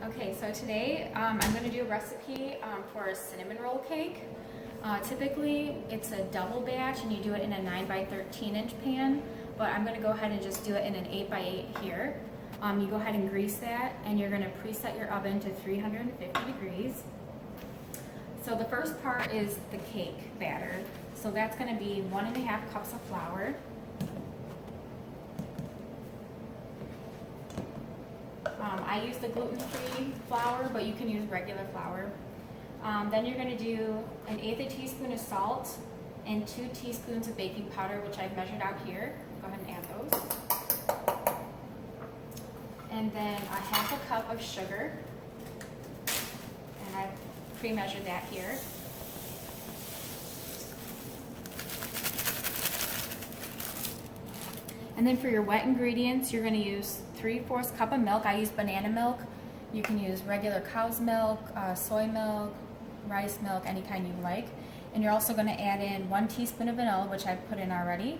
Okay, so today I'm going to do a recipe for a cinnamon roll cake. Typically it's a double batch and you do it in a 9 by 13 inch pan, but I'm going to go ahead and just do it in an 8 by 8 here. You go ahead and grease that, and you're going to preset your oven to 350 degrees. So the first part is the cake batter. So that's going to be 1.5 cups of flour. I use the gluten-free flour, but you can use regular flour. Then you're going to do 1/8 teaspoon of salt and 2 teaspoons of baking powder, which I've measured out here. Go ahead and add those. And then 1/2 cup of sugar, and I've pre-measured that here. And then for your wet ingredients, you're going to use 3/4 cup of milk. I use banana milk. You can use regular cow's milk, soy milk, rice milk, any kind you like. And you're also going to add in 1 teaspoon of vanilla, which I've put in already,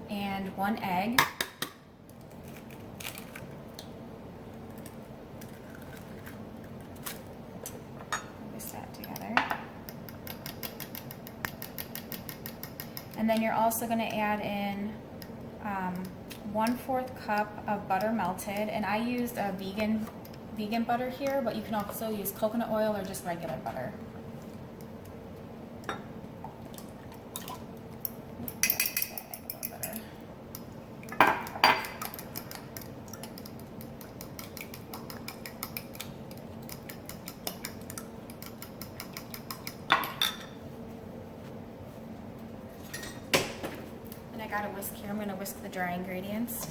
and 1 egg. Mix that together. And then you're also going to add in 1/4 cup of butter melted, and I used a vegan butter here, but you can also use coconut oil or just regular butter. And I got a whisk here. I'm going to whisk the dry ingredients.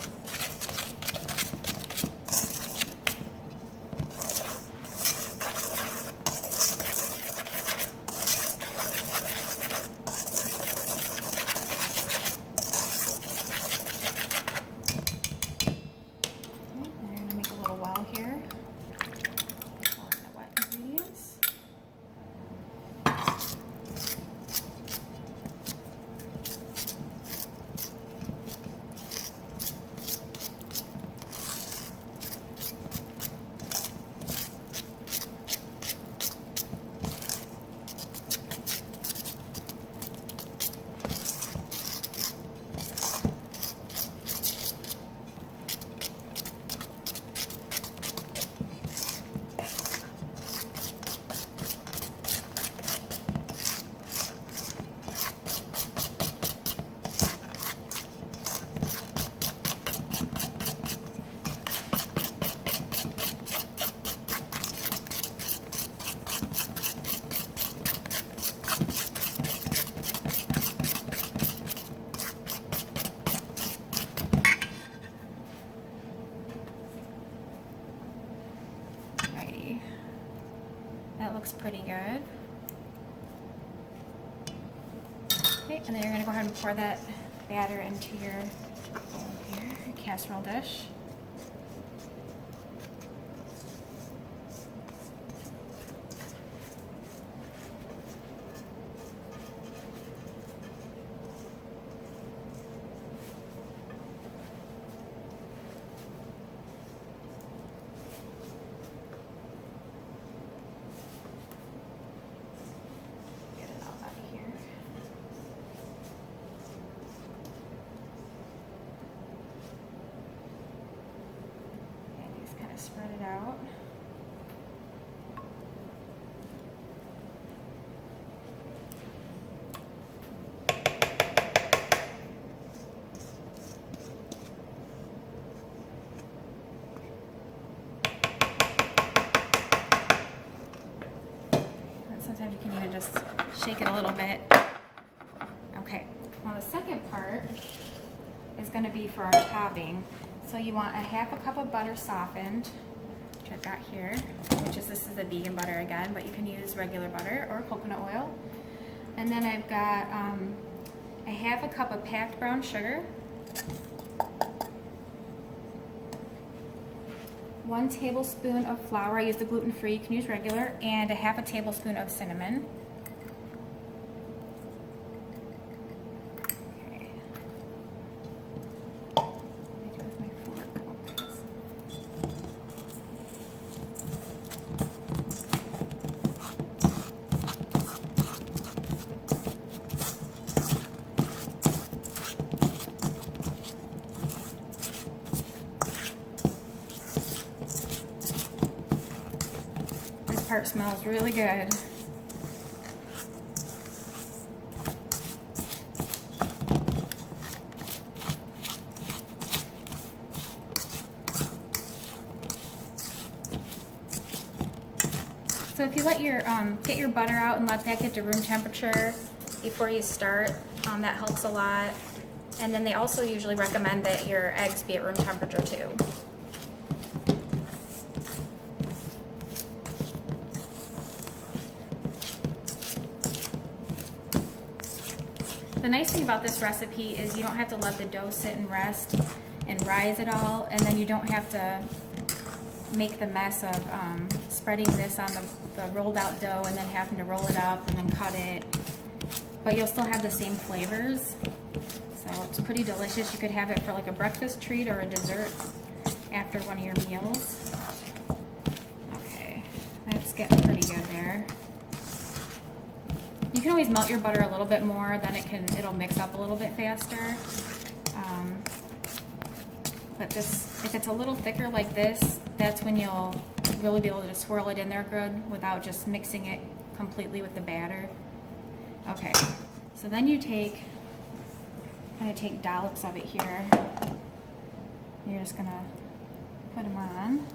That looks pretty good. Okay, and then you're going to go ahead and pour that batter into your casserole dish. Spread it out. And sometimes you can even just shake it a little bit. Okay, now the second part is going to be for our topping. So you want 1/2 cup of butter softened, which I've got here, this is the vegan butter again, but you can use regular butter or coconut oil. And then I've got 1/2 cup of packed brown sugar, 1 tablespoon of flour. I use the gluten-free, you can use regular, and 1/2 tablespoon of cinnamon. part smells really good. So if you let your get your butter out and let that get to room temperature before you start, that helps a lot. And then they also usually recommend that your eggs be at room temperature too. The nice thing about this recipe is you don't have to let the dough sit and rest and rise at all, and then you don't have to make the mess of spreading this on the rolled out dough and then having to roll it up and then cut it. But you'll still have the same flavors. So it's pretty delicious. You could have it for like a breakfast treat or a dessert after one of your meals. Okay, that's getting pretty good there. You can always melt your butter a little bit more, then it'll mix up a little bit faster. But this, if it's a little thicker like this, that's when you'll really be able to swirl it in there good without just mixing it completely with the batter. Okay, so then you kind of take dollops of it here. You're just gonna put them on.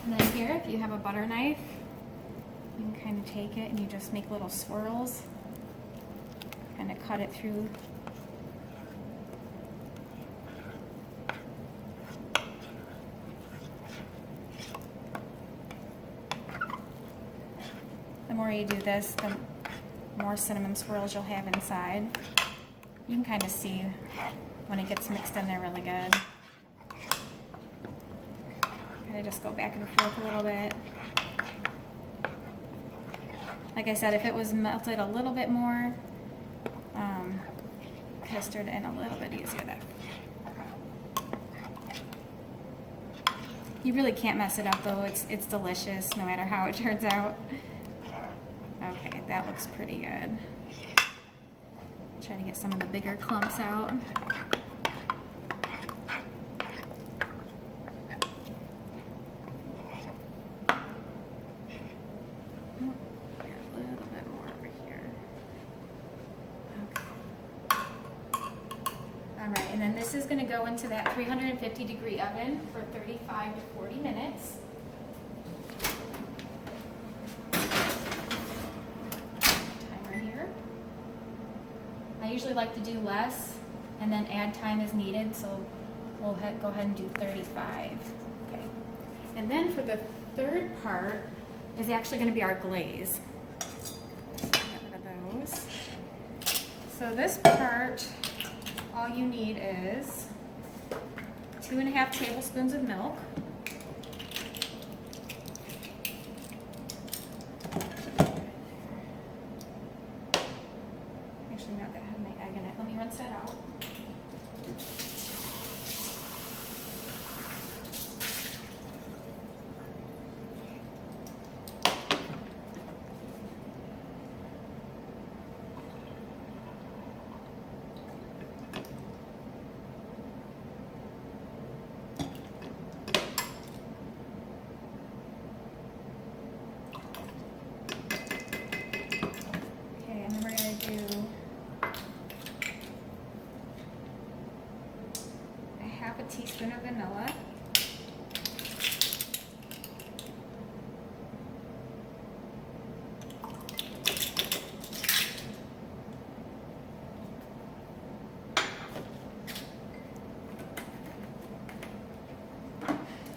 And then here, if you have a butter knife, you can kind of take it and you just make little swirls, kind of cut it through. The more you do this, the more cinnamon swirls you'll have inside. You can kind of see when it gets mixed in there really good. Kind of just go back and forth a little bit. Like I said, if it was melted a little bit more, could have stirred it in a little bit easier there. You really can't mess it up though. It's delicious no matter how it turns out. Okay, that looks pretty good. Try to get some of the bigger clumps out. And then this is going to go into that 350-degree oven for 35 to 40 minutes. Timer here. I usually like to do less and then add time as needed, so we'll go ahead and do 35. Okay. And then for the third part is actually going to be our glaze. Get rid of those. So this part, all you need is 2.5 tablespoons of milk, actually not that I have my egg in it. Let me rinse that out. A teaspoon of vanilla,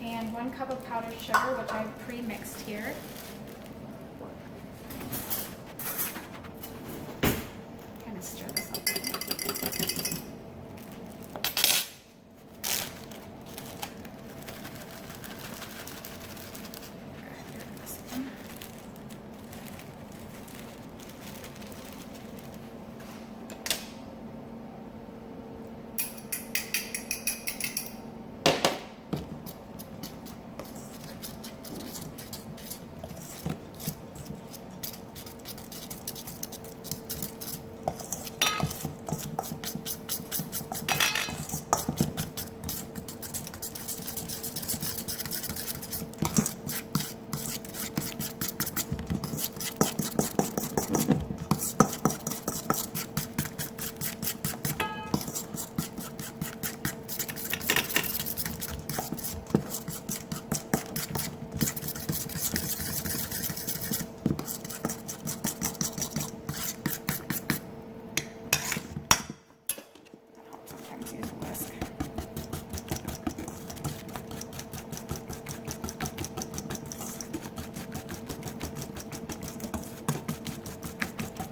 and 1 cup of powdered sugar, which I've pre-mixed here. Kind of stir this up.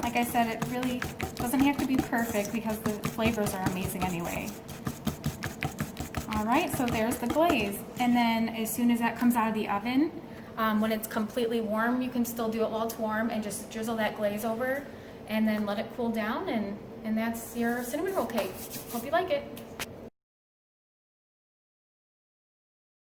Like I said, it really doesn't have to be perfect because the flavors are amazing anyway. All right, so there's the glaze. And then as soon as that comes out of the oven, when it's completely warm, you can still do it while it's warm and just drizzle that glaze over and then let it cool down, and that's your cinnamon roll cake. Hope you like it.